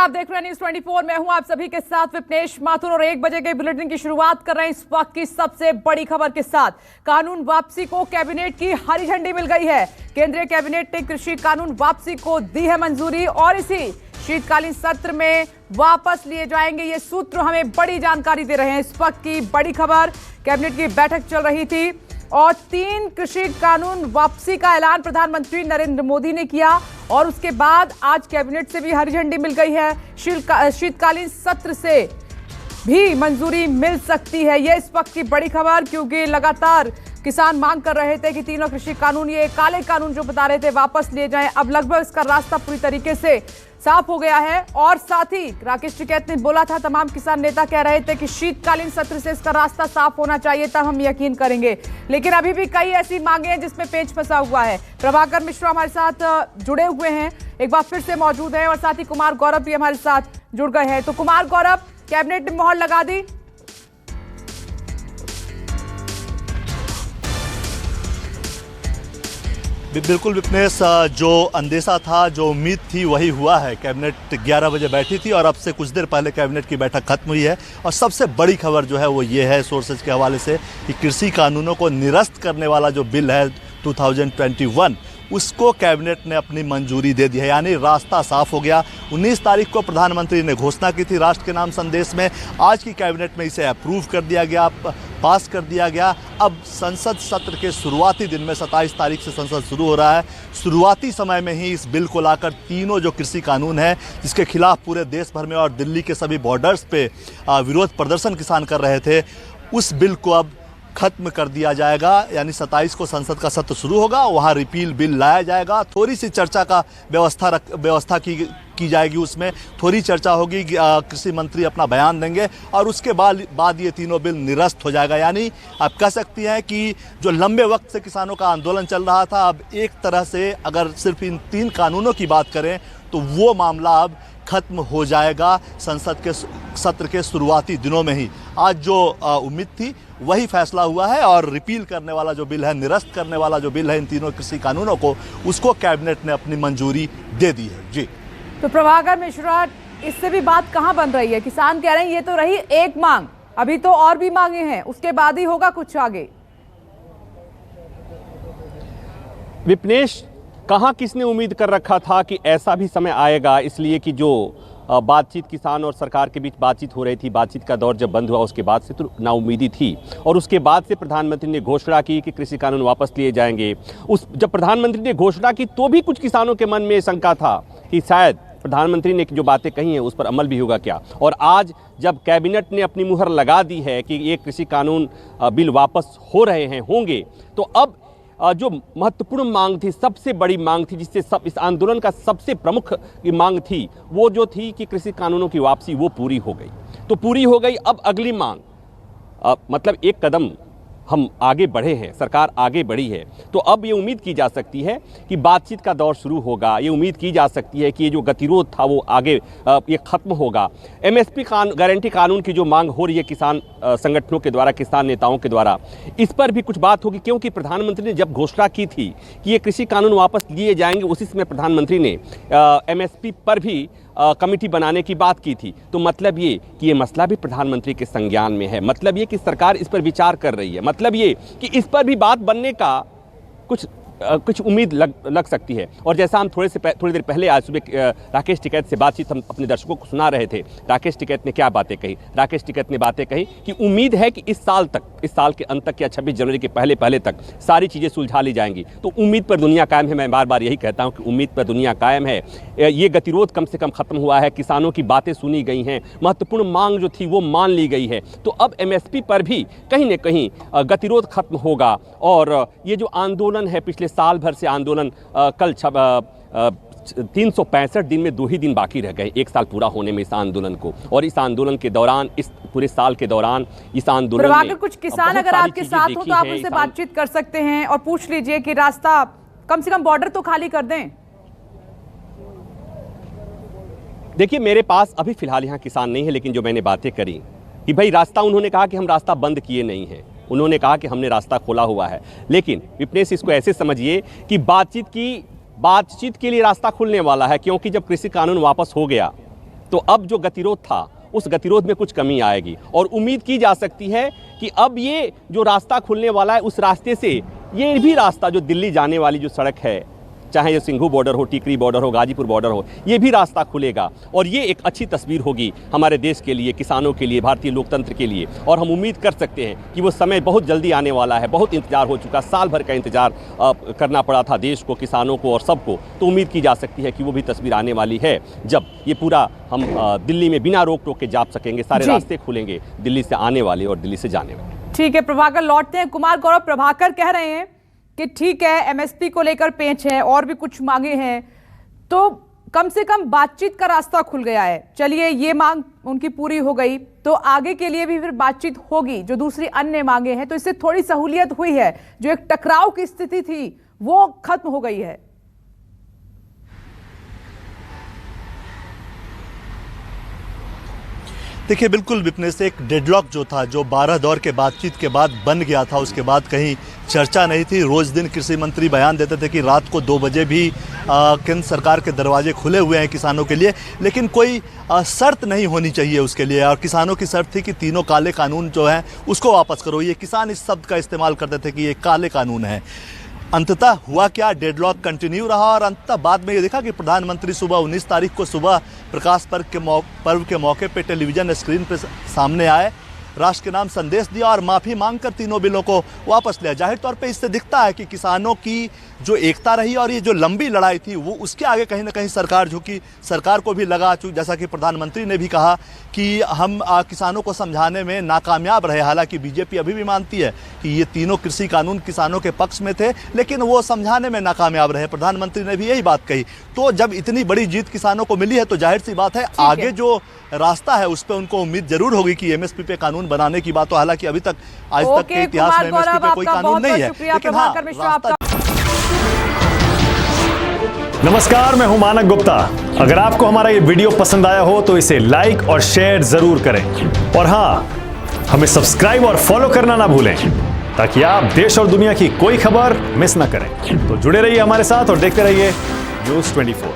आप देख रहे हैं न्यूज़ 24। मैं हूं आप सभी के साथ विपनेश माथुर और 1 बजे के बुलेटिन की शुरुआत कर रहे हैं इस वक्त की सबसे बड़ी खबर के साथ। कानून वापसी को कैबिनेट की हरी झंडी मिल गई है। केंद्रीय कैबिनेट ने कृषि कानून वापसी को दी है मंजूरी और इसी शीतकालीन सत्र में वापस लिए जाएंगे। ये सूत्र हमें बड़ी जानकारी दे रहे हैं। इस वक्त की बड़ी खबर, कैबिनेट की बैठक चल रही थी और 3 कृषि कानून वापसी का ऐलान प्रधानमंत्री नरेंद्र मोदी ने किया और उसके बाद आज कैबिनेट से भी हरी झंडी मिल गई है। शीतकालीन सत्र से भी मंजूरी मिल सकती है। यह इस वक्त की बड़ी खबर, क्योंकि लगातार किसान मांग कर रहे थे कि तीनों कृषि कानून, ये काले कानून जो बता रहे थे, वापस लिए जाएं। अब लगभग इसका रास्ता पूरी तरीके से साफ हो गया है और साथ ही राकेश टिकैत ने बोला था, तमाम किसान नेता कह रहे थे कि शीतकालीन सत्र से इसका रास्ता साफ होना चाहिए, तब हम यकीन करेंगे। लेकिन अभी भी कई ऐसी मांगे हैं जिसमें पेच फंसा हुआ है। प्रभाकर मिश्रा हमारे साथ जुड़े हुए हैं, एक बार फिर से मौजूद है और साथ ही कुमार गौरव भी हमारे साथ जुड़ गए हैं। तो कुमार गौरव, कैबिनेट ने मोहर लगा दी। बिल्कुल विपनेश, जो अंदेशा था, जो उम्मीद थी, वही हुआ है। कैबिनेट 11 बजे बैठी थी और अब से कुछ देर पहले कैबिनेट की बैठक खत्म हुई है और सबसे बड़ी खबर जो है वो ये है सोर्सेज के हवाले से कि कृषि कानूनों को निरस्त करने वाला जो बिल है 2021, उसको कैबिनेट ने अपनी मंजूरी दे दी है। यानी रास्ता साफ हो गया। 19 तारीख को प्रधानमंत्री ने घोषणा की थी राष्ट्र के नाम संदेश में। आज की कैबिनेट में इसे अप्रूव कर दिया गया, पास कर दिया गया। अब संसद सत्र के शुरुआती दिन में 27 तारीख से संसद शुरू हो रहा है। शुरुआती समय में ही इस बिल को लाकर तीनों जो कृषि कानून हैं, जिसके खिलाफ पूरे देश भर में और दिल्ली के सभी बॉर्डर्स पे विरोध प्रदर्शन किसान कर रहे थे, उस बिल को अब खत्म कर दिया जाएगा। यानी 27 को संसद का सत्र शुरू होगा, वहाँ रिपील बिल लाया जाएगा। थोड़ी सी चर्चा का व्यवस्था की जाएगी, उसमें थोड़ी चर्चा होगी, कृषि मंत्री अपना बयान देंगे और उसके बाद ये तीनों बिल निरस्त हो जाएगा। यानी आप कह सकती हैं कि जो लंबे वक्त से किसानों का आंदोलन चल रहा था, अब एक तरह से अगर सिर्फ इन 3 कानूनों की बात करें तो वो मामला अब खत्म हो जाएगा संसद के सत्र के शुरुआती दिनों में ही। आज जो उम्मीद थी वही फैसला हुआ है और रिपील करने वाला जो बिल है, निरस्त करने वाला जो बिल है इन तीनों कृषि कानूनों को, उसको कैबिनेट ने अपनी मंजूरी दे दी है। जी तो प्रभाकर मिश्रा, इससे भी बात कहाँ बन रही है? किसान कह रहे हैं ये तो रही एक मांग, अभी तो और भी मांगे हैं, उसके बाद ही होगा कुछ आगे। विपनेश, कहाँ किसने उम्मीद कर रखा था कि ऐसा भी समय आएगा, इसलिए कि जो बातचीत किसान और सरकार के बीच बातचीत हो रही थी, बातचीत का दौर जब बंद हुआ उसके बाद से तो नाउम्मीदी थी और उसके बाद से प्रधानमंत्री ने घोषणा की कि कृषि कानून वापस लिए जाएंगे। जब प्रधानमंत्री ने घोषणा की तो भी कुछ किसानों के मन में शंका था कि शायद प्रधानमंत्री ने जो बातें कही हैं उस पर अमल भी होगा क्या। और आज जब कैबिनेट ने अपनी मुहर लगा दी है कि ये कृषि कानून बिल वापस हो रहे हैं, होंगे, तो अब जो महत्वपूर्ण मांग थी, सबसे बड़ी मांग थी, जिससे इस आंदोलन का सबसे प्रमुख मांग थी, वो जो थी कि कृषि कानूनों की वापसी, वो पूरी हो गई। तो पूरी हो गई। अब अगली मांग, मतलब एक कदम हम आगे बढ़े हैं, सरकार आगे बढ़ी है, तो अब ये उम्मीद की जा सकती है कि बातचीत का दौर शुरू होगा। ये उम्मीद की जा सकती है कि ये जो गतिरोध था वो आगे ये खत्म होगा। एमएसपी गारंटी कानून की जो मांग हो रही है किसान संगठनों के द्वारा, किसान नेताओं के द्वारा, इस पर भी कुछ बात होगी, क्योंकि प्रधानमंत्री ने जब घोषणा की थी कि ये कृषि कानून वापस लिए जाएंगे, उसी समय प्रधानमंत्री ने एमएसपी पर भी कमेटी बनाने की बात की थी। तो मतलब ये कि ये मसला भी प्रधानमंत्री के संज्ञान में है, मतलब ये कि सरकार इस पर विचार कर रही है, मतलब ये कि इस पर भी बात बनने का कुछ उम्मीद लग सकती है। और जैसा हम थोड़ी देर पहले आज सुबह राकेश टिकैत से बातचीत हम अपने दर्शकों को सुना रहे थे, राकेश टिकैत ने क्या बातें कही? राकेश टिकैत ने बातें कही कि उम्मीद है कि इस साल के अंत तक या 26 जनवरी के पहले तक सारी चीज़ें सुलझा ली जाएंगी। तो उम्मीद पर दुनिया कायम है। मैं बार बार यही कहता हूँ कि उम्मीद पर दुनिया कायम है। ये गतिरोध कम से कम खत्म हुआ है, किसानों की बातें सुनी गई हैं, महत्वपूर्ण मांग जो थी वो मान ली गई है। तो अब एमएसपी पर भी कहीं न कहीं गतिरोध खत्म होगा और ये जो आंदोलन है, पिछले साल भर से आंदोलन, कल 365 दिन में 2 ही दिन बाकी रह गए 1 साल पूरा होने में इस आंदोलन को। और इस आंदोलन के दौरान, इस पूरे साल के दौरान इस आंदोलन में कुछ किसान अगर आपके साथ हो तो आप उनसे बातचीत कर सकते हैं और पूछ लीजिए कि रास्ता, कम से कम बॉर्डर तो खाली कर दें। देखिए, मेरे पास अभी फिलहाल यहाँ किसान नहीं है, लेकिन जो मैंने बातें करी कि भाई रास्ता, उन्होंने कहा कि हम रास्ता बंद किए नहीं है, उन्होंने कहा कि हमने रास्ता खोला हुआ है। लेकिन विपनेश, इसको ऐसे समझिए कि बातचीत के लिए रास्ता खुलने वाला है, क्योंकि जब कृषि कानून वापस हो गया तो अब जो गतिरोध था उस गतिरोध में कुछ कमी आएगी और उम्मीद की जा सकती है कि अब ये जो रास्ता खुलने वाला है उस रास्ते से ये भी रास्ता जो दिल्ली जाने वाली जो सड़क है, चाहे ये सिंघू बॉर्डर हो, टीकरी बॉर्डर हो, गाजीपुर बॉर्डर हो, ये भी रास्ता खुलेगा और ये एक अच्छी तस्वीर होगी हमारे देश के लिए, किसानों के लिए, भारतीय लोकतंत्र के लिए। और हम उम्मीद कर सकते हैं कि वो समय बहुत जल्दी आने वाला है। बहुत इंतजार हो चुका, साल भर का इंतजार करना पड़ा था देश को, किसानों को और सबको। तो उम्मीद की जा सकती है कि वो भी तस्वीर आने वाली है जब ये पूरा हम दिल्ली में बिना रोक टोक के जा सकेंगे, सारे रास्ते खुलेंगे दिल्ली से आने वाले और दिल्ली से जाने वाले। ठीक है, प्रभाकर लौटते हैं। कुमार गौरव, प्रभाकर कह रहे हैं कि ठीक है एमएसपी को लेकर पेंच है और भी कुछ मांगे हैं, तो कम से कम बातचीत का रास्ता खुल गया है। चलिए ये मांग उनकी पूरी हो गई तो आगे के लिए भी फिर बातचीत होगी जो दूसरी अन्य मांगे हैं, तो इससे थोड़ी सहूलियत हुई है। जो एक टकराव की स्थिति थी वो खत्म हो गई है। देखिए बिल्कुल विपनेश, एक डेडलॉक जो था, जो 12 दौर के बातचीत के बाद बन गया था, उसके बाद कहीं चर्चा नहीं थी। रोज दिन कृषि मंत्री बयान देते थे कि रात को 2 बजे भी केंद्र सरकार के दरवाजे खुले हुए हैं किसानों के लिए, लेकिन कोई शर्त नहीं होनी चाहिए उसके लिए। और किसानों की शर्त थी कि तीनों काले कानून जो हैं उसको वापस करो। ये किसान इस शब्द का इस्तेमाल करते थे कि ये काले कानून है। अंततः हुआ क्या, डेडलॉक कंटिन्यू रहा और अंततः बाद में ये देखा कि प्रधानमंत्री सुबह 19 तारीख को सुबह प्रकाश पर्व के मौके पे टेलीविजन स्क्रीन पे सामने आए, राष्ट्र के नाम संदेश दिया और माफ़ी मांगकर तीनों बिलों को वापस लिया। जाहिर तौर पे इससे दिखता है कि किसानों की जो एकता रही और ये जो लंबी लड़ाई थी वो उसके आगे कहीं ना कहीं सरकार झुकी। सरकार को भी लगा, जैसा कि प्रधानमंत्री ने भी कहा कि हम किसानों को समझाने में नाकामयाब रहे। हालांकि बीजेपी अभी भी मानती है कि ये तीनों कृषि कानून किसानों के पक्ष में थे, लेकिन वो समझाने में नाकामयाब रहे। प्रधानमंत्री ने भी यही बात कही। तो जब इतनी बड़ी जीत किसानों को मिली है तो जाहिर सी बात है आगे जो रास्ता है उस पर उनको उम्मीद जरूर होगी कि एमएसपी पे कानून बनाने की बात। तो हालांकि अभी तक आज तक के इतिहास में एमएसपी पे कोई कानून नहीं है, लेकिन हाँ, रास्ता। नमस्कार, मैं हूं मानक गुप्ता। अगर आपको हमारा ये वीडियो पसंद आया हो तो इसे लाइक और शेयर जरूर करें और हाँ, हमें सब्सक्राइब और फॉलो करना ना भूलें ताकि आप देश और दुनिया की कोई खबर मिस ना करें। तो जुड़े रहिए हमारे साथ और देखते रहिए न्यूज़ 24।